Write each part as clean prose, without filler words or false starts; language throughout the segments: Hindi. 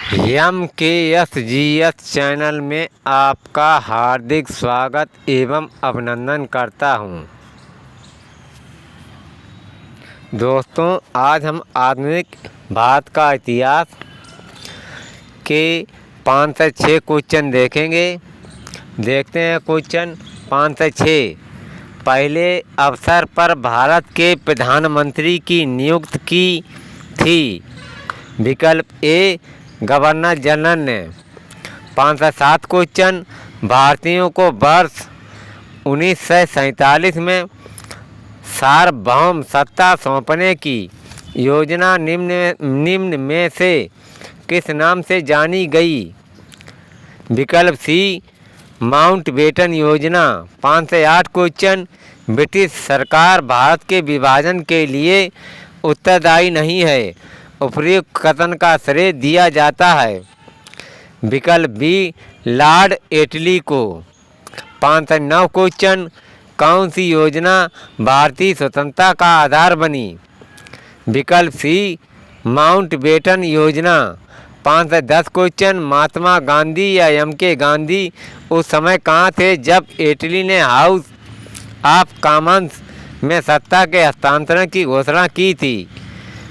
MKSGS चैनल में आपका हार्दिक स्वागत एवं अभिनंदन करता हूं। दोस्तों, आज हम आधुनिक भारत का इतिहास के 5 से 6 क्वेश्चन देखेंगे। देखते हैं क्वेश्चन 5 से 6। पहले अवसर पर भारत के प्रधानमंत्री की नियुक्ति की थी। विकल्प ए गवर्नर जनरल ने। 5 से 7 क्वेश्चन भारतीयों को वर्ष 1947 में सार्वभौम सत्ता सौंपने की योजना निम्न में से किस नाम से जानी गई। विकल्प सी माउंटबेटन योजना। 5 से 8 क्वेश्चन ब्रिटिश सरकार भारत के विभाजन के लिए उत्तरदायी नहीं है, उपर्युक्त कथन का श्रेय दिया जाता है। विकल्प बी लॉर्ड एटली को। 5 से 9 क्वेश्चन कौन सी योजना भारतीय स्वतंत्रता का आधार बनी। विकल्प सी माउंटबेटन योजना। 5 से 10 क्वेश्चन महात्मा गांधी या MK गांधी उस समय कहाँ थे जब एटली ने हाउस ऑफ कॉमन्स में सत्ता के हस्तांतरण की घोषणा की थी।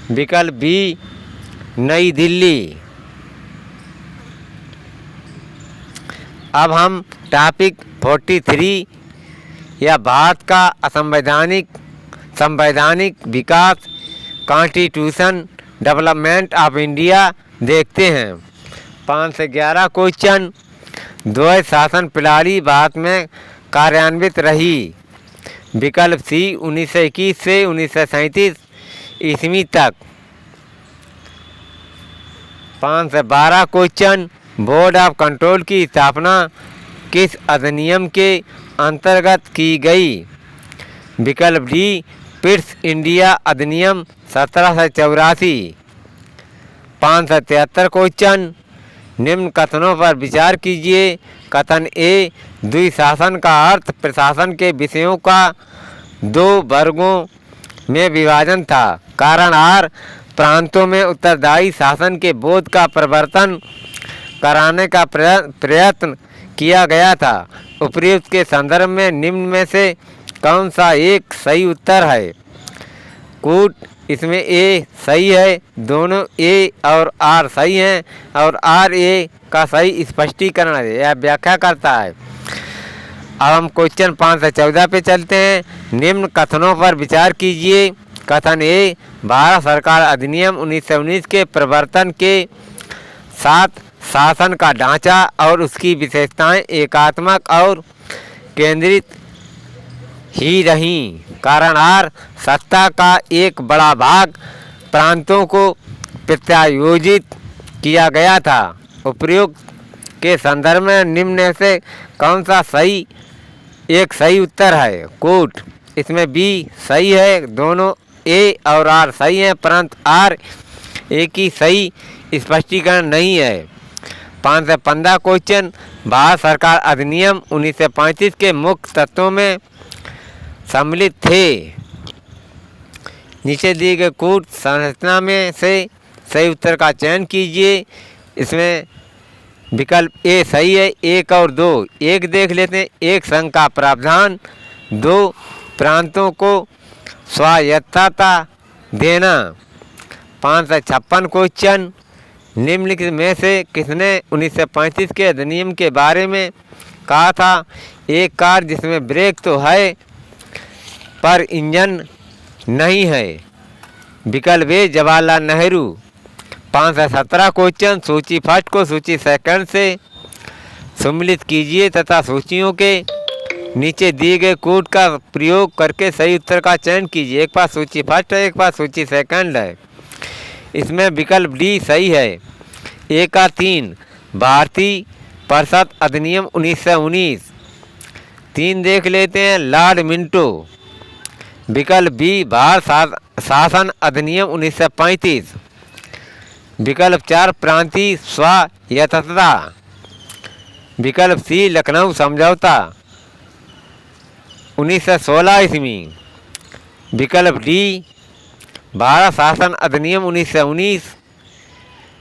विकल्प बी नई दिल्ली। अब हम टॉपिक 43 या भारत का संवैधानिक विकास कॉन्स्टिट्यूशन डेवलपमेंट ऑफ इंडिया देखते हैं। 5 से 11 क्वेश्चन द्वैध शासन प्रणाली भारत में कार्यान्वित रही। विकल्प सी 1921 से 1937 ईस्वी तक। 5 से 12 क्वेश्चन बोर्ड ऑफ कंट्रोल की स्थापना किस अधिनियम के अंतर्गत की गई। विकल्प डी पिट्स इंडिया अधिनियम 1784। 5 से 73 क्वेश्चन निम्न कथनों पर विचार कीजिए। कथन ए द्विशासन का अर्थ प्रशासन के विषयों का 2 वर्गों में विभाजन था। कारण आर प्रांतों में उत्तरदायी शासन के बोध का प्रवर्तन कराने का प्रयत्न किया गया था। उपर्युक्त के संदर्भ में निम्न में से कौन सा एक सही उत्तर है। कूट इसमें ए सही है, दोनों ए और आर सही हैं और आर ए का सही स्पष्टीकरण है, यह व्याख्या करता है। अब हम क्वेश्चन 5 से 14 पे चलते हैं। निम्न कथनों पर विचार कीजिए। कथन ए भारत सरकार अधिनियम 1919 के प्रवर्तन के साथ शासन का ढांचा और उसकी विशेषताएं एकात्मक और केंद्रित ही रहीं। कारण आर सत्ता का एक बड़ा भाग प्रांतों को प्रत्यायोजित किया गया था। उपर्युक्त के संदर्भ में निम्न में से कौन सा एक सही उत्तर है। कोट इसमें बी सही है, दोनों ए और आर सही हैं, परंतु आर एक ही सही स्पष्टीकरण नहीं है। 5 से 15 क्वेश्चन भारत सरकार अधिनियम 1935 के मुख्य तत्वों में सम्मिलित थे। नीचे दिए गए कूट संरचना में से सही उत्तर का चयन कीजिए। इसमें विकल्प ए सही है, 1 और 2। 1 देख लेते हैं। 1 संघ का प्रावधान, 2 प्रांतों को स्वायत्तता देना। 5 से 56 क्वेश्चन निम्नलिखित में से किसने 1935 के अधिनियम के बारे में कहा था। एक कार जिसमें ब्रेक तो है पर इंजन नहीं है। विकल्प ए जवाहरलाल नेहरू। 5 से 17 क्वेश्चन सूची फर्स्ट को सूची सेकंड से सम्मिलित कीजिए तथा सूचियों के नीचे दिए गए कोड का प्रयोग करके सही उत्तर का चयन कीजिए। एक पास सूची फर्स्ट है, एक पास सूची सेकंड है। इसमें विकल्प डी सही है। 1 का 3 भारतीय परिषद अधिनियम 1919। 3 देख लेते हैं। Lord Minto. विकल्प बी भारत शासन अधिनियम 1935। विकल्प 4 प्रांतीय स्वायत्तता। विकल्प सी लखनऊ समझौता 1916 ईस्वी। विकल्प डी भारत शासन अधिनियम 1919।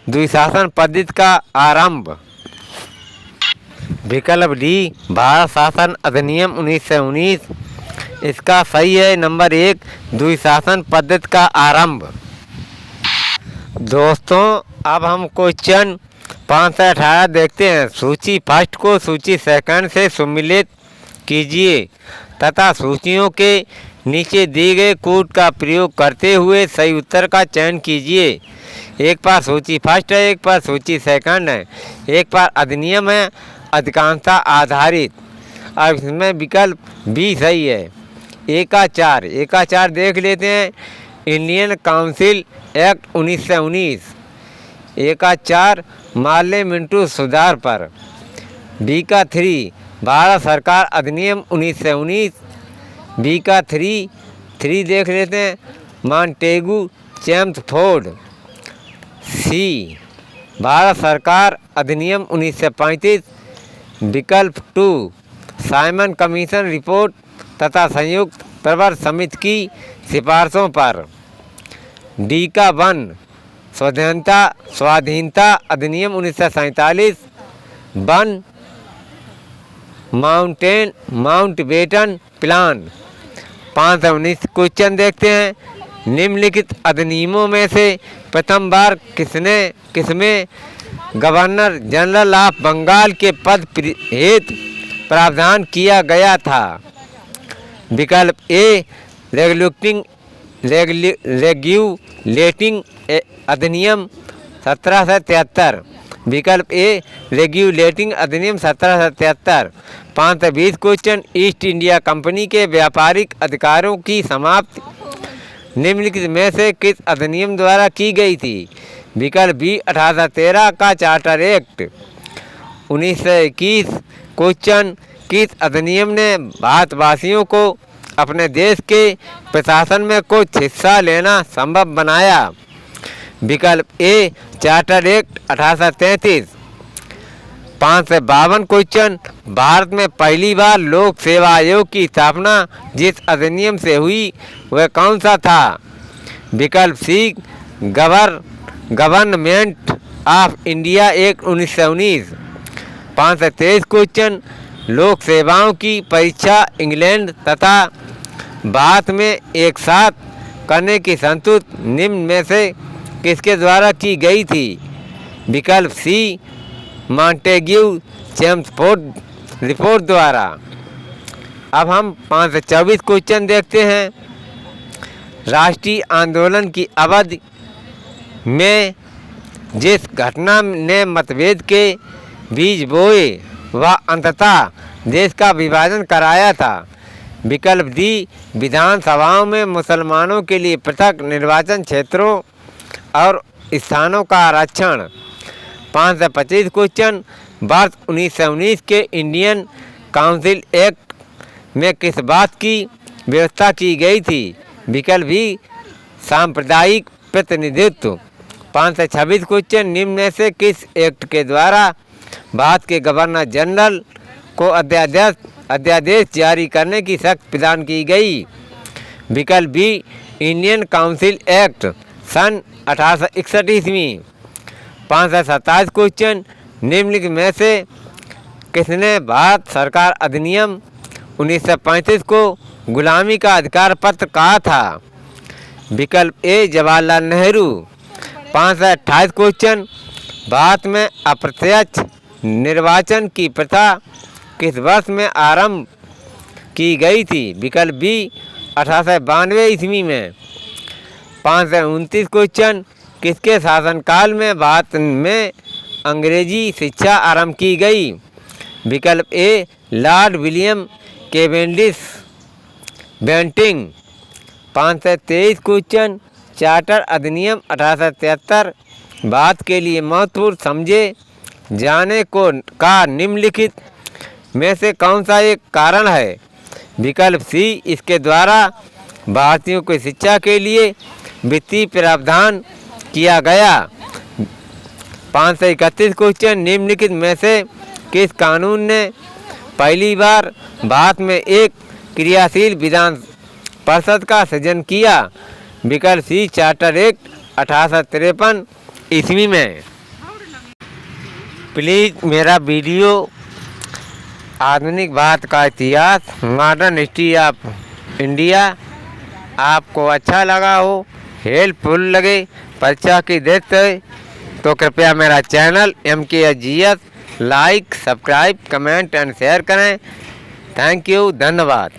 द्विशासन पद्धति का आरंभ। विकल्प डी भारत शासन अधिनियम 1919। इसका सही है नंबर 1 द्विशासन पद्धति का आरंभ। दोस्तों अब हम क्वेश्चन 5 से 18 देखते हैं। सूची फर्स्ट को सूची सेकंड से सम्मिलित कीजिए तथा सूचियों के नीचे दिए गए कोड का प्रयोग करते हुए सही उत्तर का चयन कीजिए। एक बार सूची फर्स्ट है, एक बार सूची सेकंड है, एक बार अधिनियम है अधिकांशता आधारित। अब इसमें विकल्प बी सही है। एक का चार देख लेते हैं। Indian council act 1919। एक का 4 माल्य मिंटू सुधार पर। बी का 3 भारत सरकार अधिनियम 1919। बी का 3 देख लेते हैं मॉन्टेगू चेम्सफोर्ड। सी भारत सरकार अधिनियम 1935। विकल्प 2 साइमन कमीशन रिपोर्ट तथा संयुक्त प्रवर समिति की सिफारिशों पर। डी का 1 स्वाधीनता अधिनियम 1947। 1 माउंटबेटन प्लान। 5 से 19 क्वेश्चन देखते हैं। निम्नलिखित अधिनियमों में से प्रथम बार किसमें गवर्नर जनरल ऑफ बंगाल के पद हेतु प्रावधान किया गया था। विकल्प ए रेगुलेटिंग अधिनियम 1773। विकल्प ए रेगुलेटिंग अधिनियम 1773। 5 से 20 क्वेश्चन। ईस्ट इंडिया कंपनी के व्यापारिक अधिकारों की समाप्ति निम्नलिखित में से किस अधिनियम द्वारा की गई थी। विकल्प बी 1813 का चार्टर एक्ट। 1921 क्वेश्चन। किस अधिनियम ने भारतवासियों को अपने देश के प्रशासन में कुछ हिस्सा लेना संभव बनाया। विकल्प ए चार्टर एक्ट 1833। 5 से 52 क्वेश्चन। भारत में पहली बार लोक सेवा आयोग की स्थापना जिस अधिनियम से हुई वह कौन सा था। विकल्प सी गवर्नमेंट ऑफ इंडिया एक्ट 1919। 5 से 23 क्वेश्चन। लोक सेवाओं की परीक्षा इंग्लैंड तथा भारत में एक साथ करने की संस्तुति निम्न में से किसके द्वारा की गई थी। विकल्प सी मॉन्टेग्यू चेम्सफोर्ड रिपोर्ट द्वारा। अब हम 5 से 24 क्वेश्चन देखते हैं। राष्ट्रीय आंदोलन की अवधि में जिस घटना ने मतभेद के बीज बोए वह अंततः देश का विभाजन कराया था। विकल्प डी विधानसभाओं में मुसलमानों के लिए पृथक निर्वाचन क्षेत्रों और स्थानों का आरक्षण। 5 से 25 क्वेश्चन। वर्ष 1919 के इंडियन काउंसिल एक्ट में किस बात की व्यवस्था की गई थी। विकल्प बी सांप्रदायिक प्रतिनिधित्व। 5 से 26 क्वेश्चन। निम्न में से किस एक्ट के द्वारा भारत के गवर्नर जनरल को अध्यादेश जारी करने की शक्ति प्रदान की गई। विकल्प बी इंडियन काउंसिल एक्ट सन 1861 ईस्वी। 5 से 27 क्वेश्चन। निम्नलिखित में से किसने भारत सरकार अधिनियम 1935 को गुलामी का अधिकार पत्र कहा था। विकल्प ए जवाहरलाल नेहरू। 5 से 28 क्वेश्चन। भारत में अप्रत्यक्ष निर्वाचन की प्रथा किस वर्ष में आरंभ की गई थी। विकल्प बी 1892 ईस्वी में। 5 से 29 क्वेश्चन। किसके शासनकाल में भारत में अंग्रेजी शिक्षा आरंभ की गई। विकल्प ए लॉर्ड विलियम कैवेंडिश बेंटिंक। 5 से 23 क्वेश्चन। चार्टर अधिनियम 1873 भारत के लिए महत्वपूर्ण समझे जाने को का निम्नलिखित में से कौन सा एक कारण है। विकल्प सी इसके द्वारा भारतीयों को शिक्षा के लिए वित्तीय प्रावधान किया गया। 5 से 31 क्वेश्चन। निम्नलिखित में से किस कानून ने पहली बार भारत में एक क्रियाशील विधान परिषद का सृजन किया। विकल्प सी चार्टर एक्ट 1853 ईस्वी में। प्लीज़ मेरा वीडियो आधुनिक भारत का इतिहास, मॉडर्न हिस्ट्री ऑफ इंडिया आपको अच्छा लगा हो, हेल्पफुल लगे परीक्षा की दृष्टि से, तो कृपया मेरा channel MKSGS like, subscribe, comment and share करें। थैंक यू, धन्यवाद।